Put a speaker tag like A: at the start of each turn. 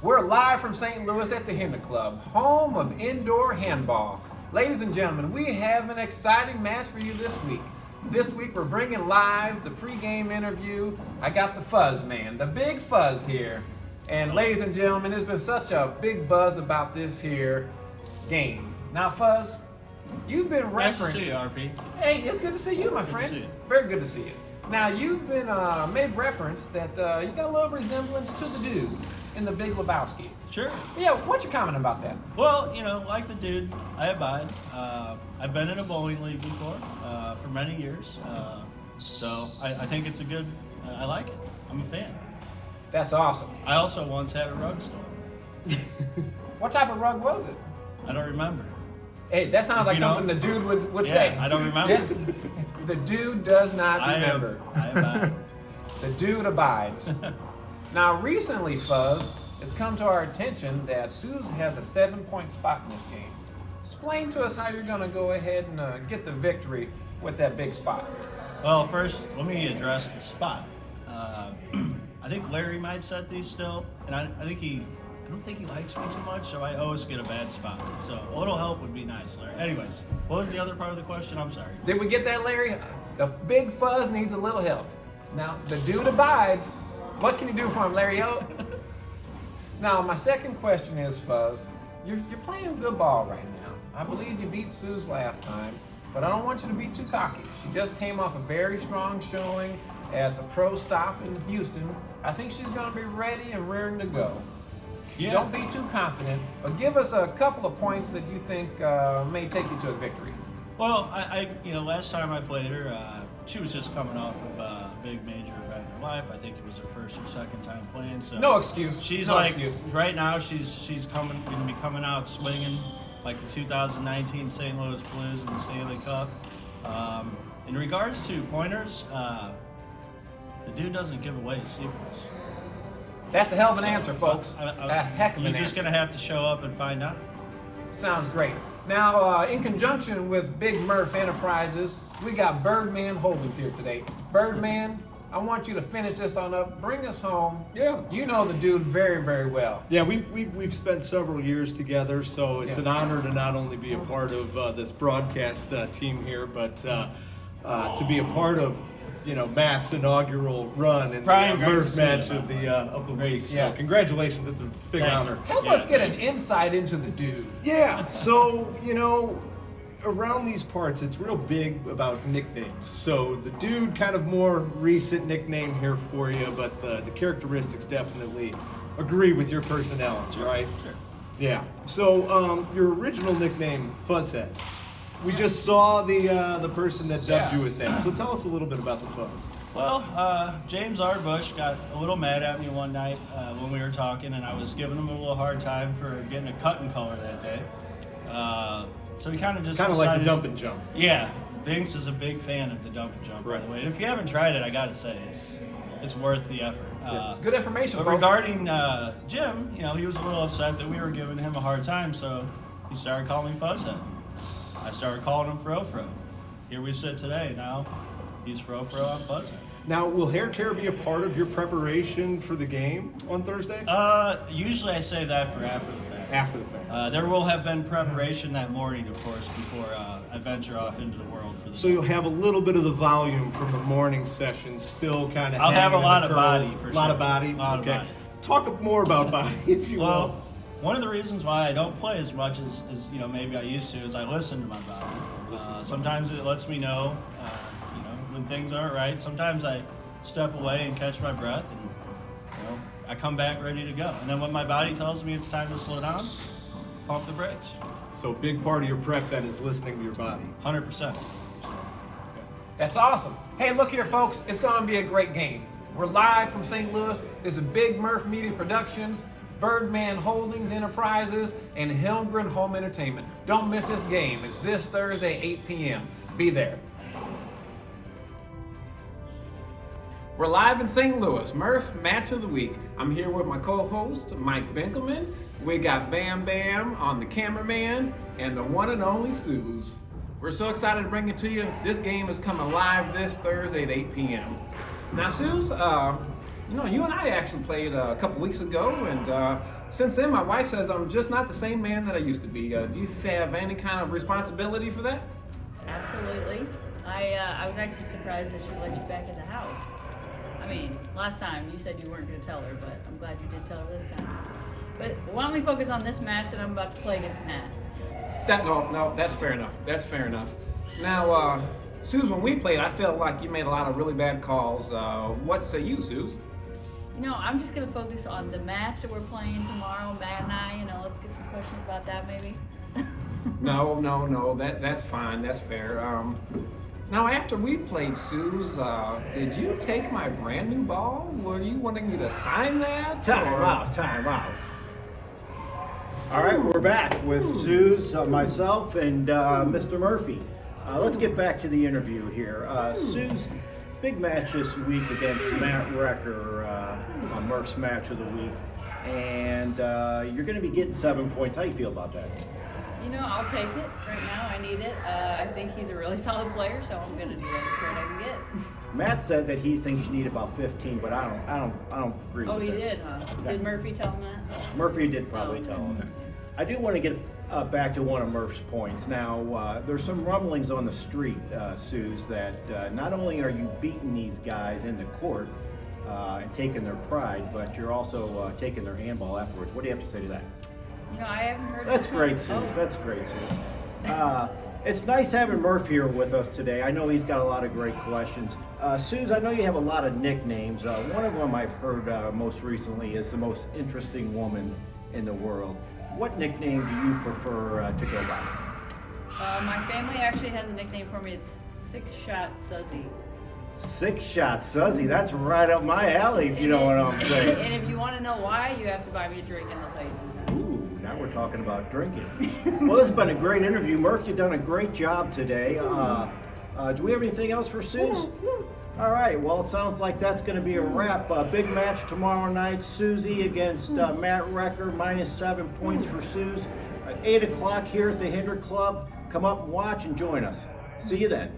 A: We're live from St. Louis at the Henry Club, home of indoor handball. Ladies and gentlemen, we have an exciting match for you this week. This week we're bringing live the pregame interview. I got the Fuzz man, the big Fuzz here. And ladies and gentlemen, there's been such a big buzz about this here game. Now Fuzz, you've been referenced.
B: Nice to see you, RP.
A: Hey, it's good to see you, my friend.
B: Good to see you.
A: Very good to see you. Now, you've been made reference that you got a little resemblance to the dude in the Big Lebowski.
B: Sure.
A: Yeah, what's your comment about that?
B: Well, you know, like the dude, I abide. I've been in a bowling league before for many years. So I think it's a good, I like it. I'm a fan.
A: That's awesome.
B: I also once had a rug store.
A: What type of rug was it?
B: I don't remember.
A: Hey, that sounds like
B: You know?
A: something the dude would
B: Yeah,
A: say.
B: I don't remember.
A: Yes. The dude does not remember.
B: I abide.
A: The dude abides. Now, recently, Fuzz, it's come to our attention that Suze has a 7-point spot in this game. Explain to us how you're going to go ahead and get the victory with that big spot.
B: Well, first, let me address the spot. I think Larry might set these still, and I don't think he likes me too much, so I always get a bad spot. So a little help would be nice, Larry. Anyways, what was the other part of the question? I'm sorry.
A: Did we get that, Larry? The big Fuzz needs a little help. Now, the dude abides. What can you do for him, Larry? Now, my second question is, Fuzz, you're playing good ball right now. I believe you beat Suze last time, but I don't want you to be too cocky. She just came off a very strong showing at the pro stop in Houston. I think she's going to be ready and rearing to go.
B: Yeah.
A: Don't be too confident, but give us a couple of points that you think may take you to a victory.
B: Well, I last time I played her, she was just coming off of a big major event in her life. I think it was her first or second time playing. So
A: no excuse.
B: She's
A: no
B: like
A: excuse.
B: right now. She's going to be coming out swinging like the 2019 St. Louis Blues in the Stanley Cup. In regards to pointers, the dude doesn't give away his secrets.
A: That's a hell of an answer, folks.
B: A
A: heck of an answer.
B: You're just going to have to show up and find out.
A: Sounds great. Now, in conjunction with Big Murph Enterprises, we got Birdman Holdings here today. Birdman, I want you to finish this on up. Bring us home.
C: Yeah.
A: You know the dude very, very well.
C: Yeah, we've spent several years together, so it's an honor to not only be a part of this broadcast team here, but to be a part of Matt's inaugural run in
B: Brian,
C: the
B: great to
C: Murph
B: see
C: match
B: you,
C: of the
B: Great
C: week.
B: to see
C: So
A: you.
C: congratulations, it's a big
B: Thank
C: honor.
B: you.
A: Help us get an insight into the dude.
C: Yeah, so around these parts, it's real big about nicknames. So the dude, kind of more recent nickname here for you, but the characteristics definitely agree with your personality, right?
B: Sure.
C: Yeah. So your original nickname, Fuzz Head. We just saw the person that dubbed you with that. So tell us a little bit about the Fuzz.
B: Well, James R. Bush got a little mad at me one night when we were talking, and I was giving him a little hard time for getting a cut and color that day. So he kind of just
C: Kind of
B: decided,
C: like the dump and jump.
B: Yeah, Binks is a big fan of the dump and jump, by
C: Right.
B: the way. And if you haven't tried it, I gotta say it's worth the effort.
A: It's good information,
B: But
A: folks.
B: regarding Jim, he was a little upset that we were giving him a hard time, so he started calling me Fuzzhead. I started calling him Fro. Here we sit today. Now he's Fro, I'm Fuzzhead.
C: Now, will hair care be a part of your preparation for the game on Thursday?
B: Usually I save that for after the fact.
C: After the fact.
B: There will have been preparation that morning, of course, before I venture off into the world for the
C: So you'll have a little bit of the volume from the morning session still kind of.
B: I'll have a
C: hanging in
B: lot
C: the
B: of
C: curls.
B: body, for
C: A lot
B: sure.
C: of body.
B: Lot of
C: Okay.
B: body.
C: Talk more about body, if you
B: Well,
C: will.
B: one of the reasons why I don't play as much as maybe I used to is I listen to my body. Sometimes it lets me know, when things aren't right. Sometimes I step away and catch my breath, and I come back ready to go. And then when my body tells me it's time to slow down, pump the brakes.
C: So big part of your prep then is listening to your body.
B: 100%.
A: That's awesome. Hey, look here, folks. It's going to be a great game. We're live from St. Louis. This is Big Murph Media Productions, Birdman Holdings Enterprises, and Helmgren Home Entertainment. Don't miss this game. It's this Thursday, 8 p.m. Be there. We're live in St. Louis. Murph, match of the week. I'm here with my co-host, Mike Benkelman. We got Bam Bam on the cameraman, and the one and only Suze. We're so excited to bring it to you. This game is coming live this Thursday at 8 p.m. Now, Suze, you and I actually played a couple weeks ago, and since then, my wife says I'm just not the same man that I used to be. Do you have any kind of responsibility for that?
D: Absolutely. I was actually surprised that she let you back in the house. I mean, last time you said you weren't going to tell her, but I'm glad you did tell her this time. But why don't we focus on this match that I'm about to play against Matt?
A: No, that's fair enough. That's fair enough. Now, Suze, when we played, I felt like you made a lot of really bad calls. What say you, Suze?
D: I'm just going to focus on the match that we're playing tomorrow, Matt and I. Let's get some questions about that maybe.
A: No, that's fine, that's fair. Now, after we played, Suze, did you take my brand new ball? Were you wanting me to sign that?
E: Time out. All right, we're back with Suze, myself, and Mr. Murphy. Let's get back to the interview here. Suze, big match this week against Matt Recker on Murph's match of the week. And you're going to be getting 7 points. How do you feel about that?
D: I'll take it right now. I need it. I think he's a really solid player, so I'm going to do every credit I can get.
E: Matt said that he thinks you need about 15, but I don't agree with
D: Oh, he
E: that.
D: did, huh?
E: Yeah.
D: Did Murphy tell him that?
E: Murphy did probably tell him that. I do want to get back to one of Murph's points. Now, there's some rumblings on the street, Suze, that not only are you beating these guys into court and taking their pride, but you're also taking their handball afterwards. What do you have to say to that?
D: I haven't heard
E: That's
D: of
E: great, Suze. That's great, Suze. It's nice having Murph here with us today. I know he's got a lot of great questions. Suze, I know you have a lot of nicknames. One of them I've heard most recently is the most interesting woman in the world. What nickname do you prefer to go by?
D: My family actually has a nickname for me. It's Six Shot Suzzy.
E: Six Shot Suzzy. That's right up my alley, if you know what I'm saying.
D: And if you want to know why, you have to buy me a drink and I'll tell you something.
E: Ooh, now we're talking about drinking. Well, this has been a great interview. Murph, you've done a great job today. Do we have anything else for Suze? All right, well, it sounds like that's going to be a wrap. Big match tomorrow night. Susie against Matt Recker, -7 points for Suze. At 8 o'clock here at the Hinder Club. Come up and watch and join us. See you then.